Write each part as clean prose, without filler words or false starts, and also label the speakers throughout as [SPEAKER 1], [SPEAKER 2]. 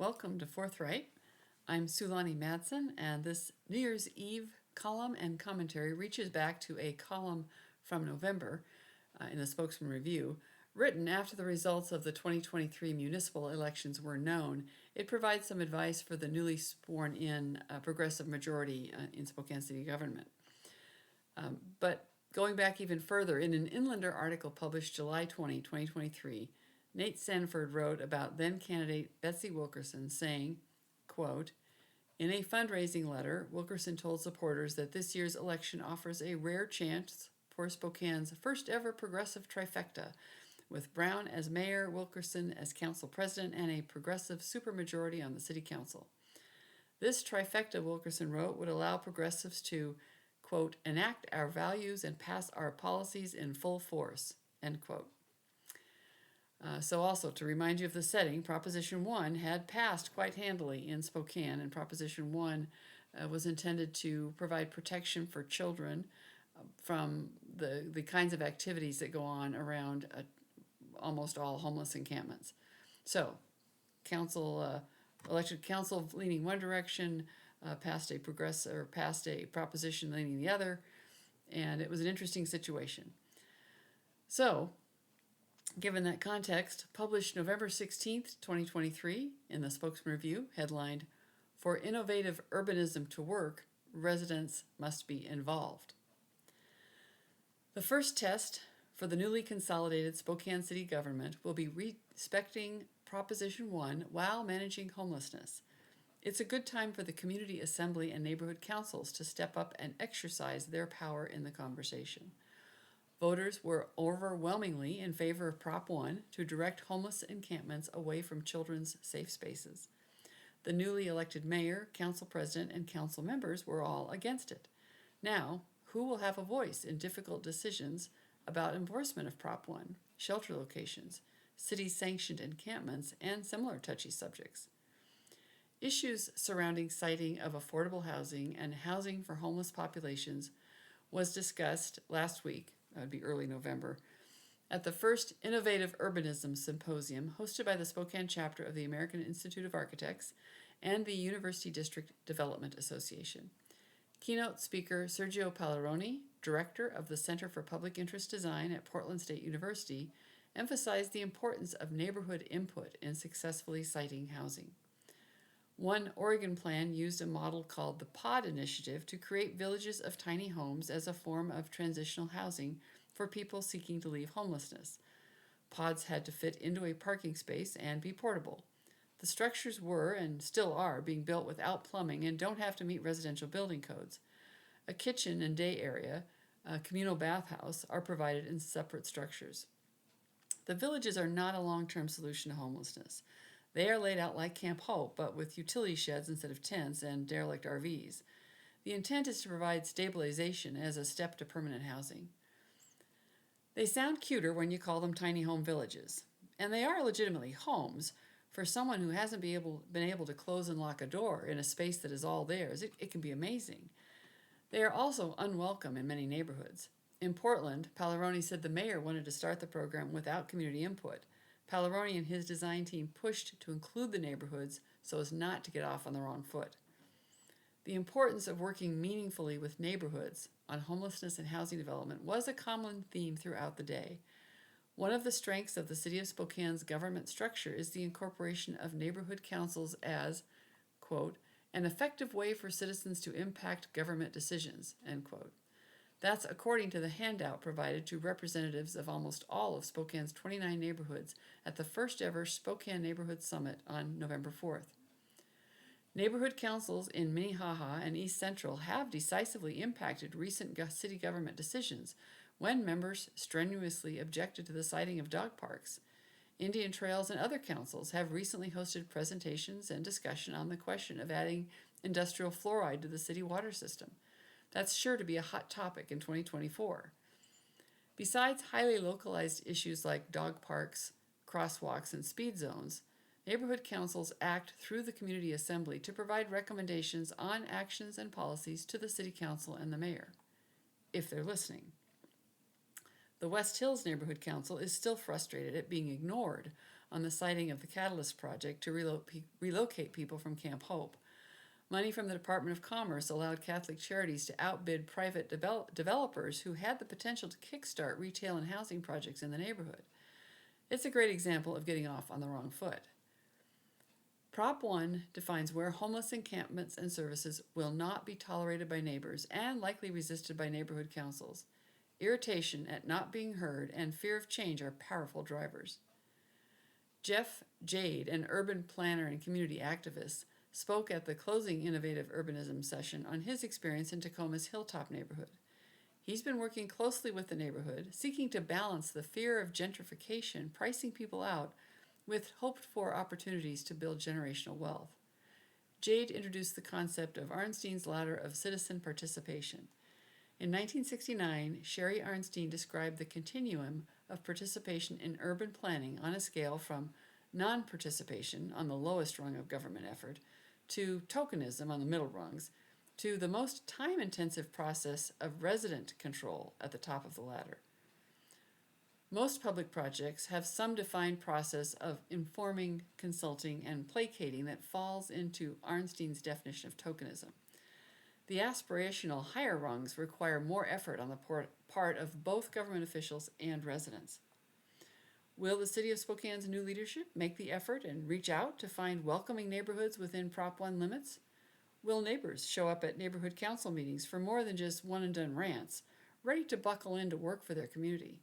[SPEAKER 1] welcome to Forthright. I'm Sulani Madsen, and this New Year's Eve column and commentary reaches back to a column from November in the Spokesman Review. Written after the results of the 2023 municipal elections were known, it provides some advice for the newly sworn-in progressive majority in Spokane City government. But going back even further, in an Inlander article published July 20, 2023, Nate Sanford wrote about then-candidate Betsy Wilkerson, saying, quote, "In a fundraising letter, Wilkerson told supporters that this year's election offers a rare chance for Spokane's first-ever progressive trifecta, with Brown as mayor, Wilkerson as council president, and a progressive supermajority on the city council. This trifecta," Wilkerson wrote, "would allow progressives to, quote, enact our values and pass our policies in full force," end quote. So also, to remind you of the setting, Proposition 1 had passed quite handily in Spokane, and Proposition 1 was intended to provide protection for children from the kinds of activities that go on around almost all homeless encampments. So, elected council leaning one direction, passed a proposition leaning the other, and it was an interesting situation. So, given that context, published November 16th, 2023 in the Spokesman Review, headlined, "For Innovative Urbanism to Work, Residents Must Be Involved." The first test for the newly consolidated Spokane City government will be respecting Proposition 1 while managing homelessness. It's a good time for the community assembly and neighborhood councils to step up and exercise their power in the conversation. Voters were overwhelmingly in favor of Prop 1 to direct homeless encampments away from children's safe spaces. The newly elected mayor, council president, and council members were all against it. Now, who will have a voice in difficult decisions about enforcement of Prop 1, shelter locations, city-sanctioned encampments, and similar touchy subjects? Issues surrounding siting of affordable housing and housing for homeless populations was discussed last week, that would be early November, at the first Innovative Urbanism Symposium hosted by the Spokane chapter of the American Institute of Architects and the University District Development Association. Keynote speaker Sergio Palaroni, director of the Center for Public Interest Design at Portland State University, emphasized the importance of neighborhood input in successfully siting housing. One Oregon plan used a model called the POD Initiative to create villages of tiny homes as a form of transitional housing for people seeking to leave homelessness. Pods had to fit into a parking space and be portable. The structures were, and still are, being built without plumbing and don't have to meet residential building codes. A kitchen and day area, a communal bathhouse, are provided in separate structures. The villages are not a long-term solution to homelessness. They are laid out like Camp Hope, but with utility sheds instead of tents and derelict RVs. The intent is to provide stabilization as a step to permanent housing. They sound cuter when you call them tiny home villages, and they are legitimately homes. For someone who hasn't been able to close and lock a door in a space that is all theirs, it can be amazing. They are also unwelcome in many neighborhoods. In Portland, Palaroni said the mayor wanted to start the program without community input. Palaroni and his design team pushed to include the neighborhoods so as not to get off on the wrong foot. The importance of working meaningfully with neighborhoods on homelessness and housing development was a common theme throughout the day. One of the strengths of the City of Spokane's government structure is the incorporation of neighborhood councils as, quote, an effective way for citizens to impact government decisions, end quote. That's according to the handout provided to representatives of almost all of Spokane's 29 neighborhoods at the first ever Spokane Neighborhood Summit on November 4th. Neighborhood councils in Minnehaha and East Central have decisively impacted recent city government decisions when members strenuously objected to the siting of dog parks. Indian Trails and other councils have recently hosted presentations and discussion on the question of adding industrial fluoride to the city water system. That's sure to be a hot topic in 2024. Besides highly localized issues like dog parks, crosswalks, and speed zones, neighborhood councils act through the community assembly to provide recommendations on actions and policies to the city council and the mayor, if they're listening. The West Hills Neighborhood Council is still frustrated at being ignored on the siting of the Catalyst Project to relocate people from Camp Hope. Money from the Department of Commerce allowed Catholic Charities to outbid private developers who had the potential to kickstart retail and housing projects in the neighborhood. It's a great example of getting off on the wrong foot. Prop 1 defines where homeless encampments and services will not be tolerated by neighbors and likely resisted by neighborhood councils. Irritation at not being heard and fear of change are powerful drivers. Jeff Jade, an urban planner and community activist, spoke at the closing Innovative Urbanism session on his experience in Tacoma's Hilltop neighborhood. He's been working closely with the neighborhood, seeking to balance the fear of gentrification, pricing people out, with hoped-for opportunities to build generational wealth. Jade introduced the concept of Arnstein's ladder of citizen participation. In 1969, Sherry Arnstein described the continuum of participation in urban planning on a scale from non-participation on the lowest rung of government effort to tokenism on the middle rungs, to the most time-intensive process of resident control at the top of the ladder. Most public projects have some defined process of informing, consulting, and placating that falls into Arnstein's definition of tokenism. The aspirational higher rungs require more effort on the part of both government officials and residents. Will the City of Spokane's new leadership make the effort and reach out to find welcoming neighborhoods within Prop 1 limits? Will neighbors show up at neighborhood council meetings for more than just one-and-done rants, ready to buckle in to work for their community?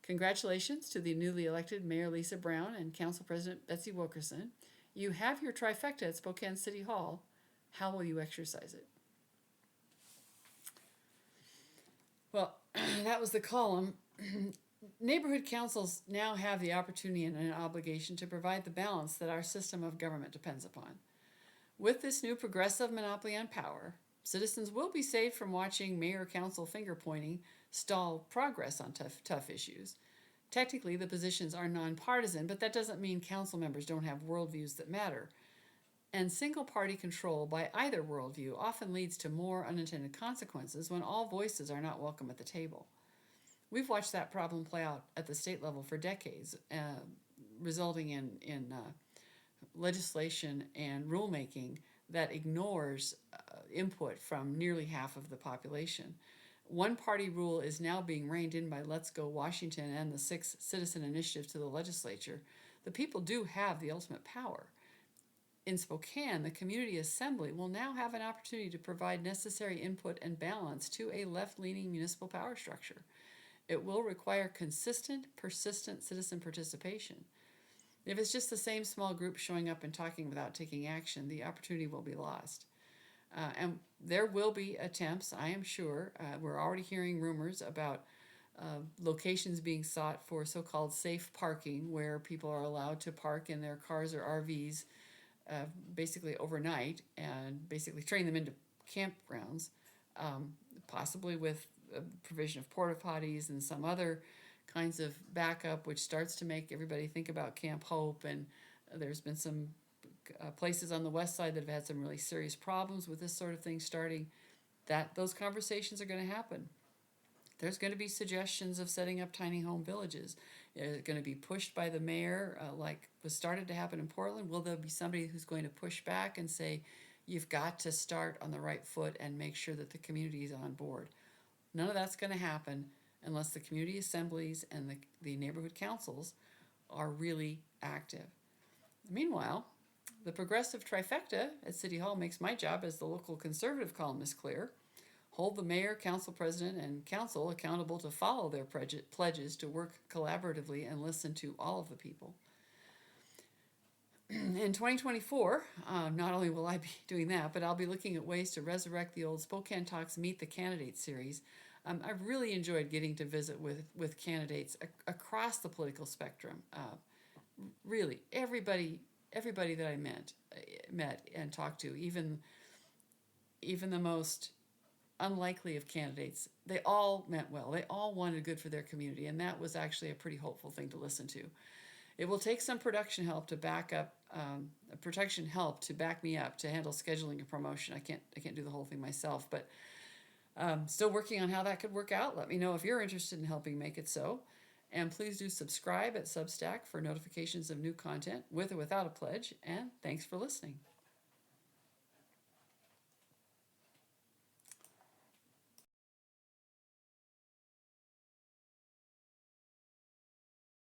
[SPEAKER 1] Congratulations to the newly elected Mayor Lisa Brown and Council President Betsy Wilkerson. You have your trifecta at Spokane City Hall. How will you exercise it? Well, that was the column. Neighborhood councils now have the opportunity and an obligation to provide the balance that our system of government depends upon. With this new progressive monopoly on power, citizens will be saved from watching mayor-council finger-pointing stall progress on tough issues. Technically, the positions are nonpartisan, but that doesn't mean council members don't have worldviews that matter. And single-party control by either worldview often leads to more unintended consequences when all voices are not welcome at the table. We've watched that problem play out at the state level for decades, resulting in legislation and rulemaking that ignores input from nearly half of the population. One-party rule is now being reined in by Let's Go Washington and the 6 citizen initiatives to the legislature. The people do have the ultimate power. In Spokane, the Community Assembly will now have an opportunity to provide necessary input and balance to a left-leaning municipal power structure. It will require consistent, persistent citizen participation. If it's just the same small group showing up and talking without taking action, the opportunity will be lost. And there will be attempts, I am sure. We're already hearing rumors about locations being sought for so-called safe parking, where people are allowed to park in their cars or RVs basically overnight and basically train them into campgrounds, possibly with provision of porta potties and some other kinds of backup, which starts to make everybody think about Camp Hope. And there's been some places on the west side that have had some really serious problems with this sort of thing starting. Those conversations are going to happen. There's going to be suggestions of setting up tiny home villages. Is it going to be pushed by the mayor, like was started to happen in Portland? Will there be somebody who's going to push back and say, you've got to start on the right foot and make sure that the community is on board? None of that's going to happen unless the community assemblies and the neighborhood councils are really active. Meanwhile, the progressive trifecta at City Hall makes my job as the local conservative columnist clear. Hold the mayor, council president, and council accountable to follow their pledges to work collaboratively and listen to all of the people. In 2024, not only will I be doing that, but I'll be looking at ways to resurrect the old Spokane Talks Meet the Candidates series. I've really enjoyed getting to visit with candidates across the political spectrum. Really, everybody that I met and talked to, even the most unlikely of candidates, they all meant well. They all wanted good for their community, and that was actually a pretty hopeful thing to listen to. It will take some production help to back me up to handle scheduling and promotion. I can't do the whole thing myself, but still working on how that could work out. Let me know if you're interested in helping make it so. And please do subscribe at Substack for notifications of new content with or without a pledge. And thanks for listening.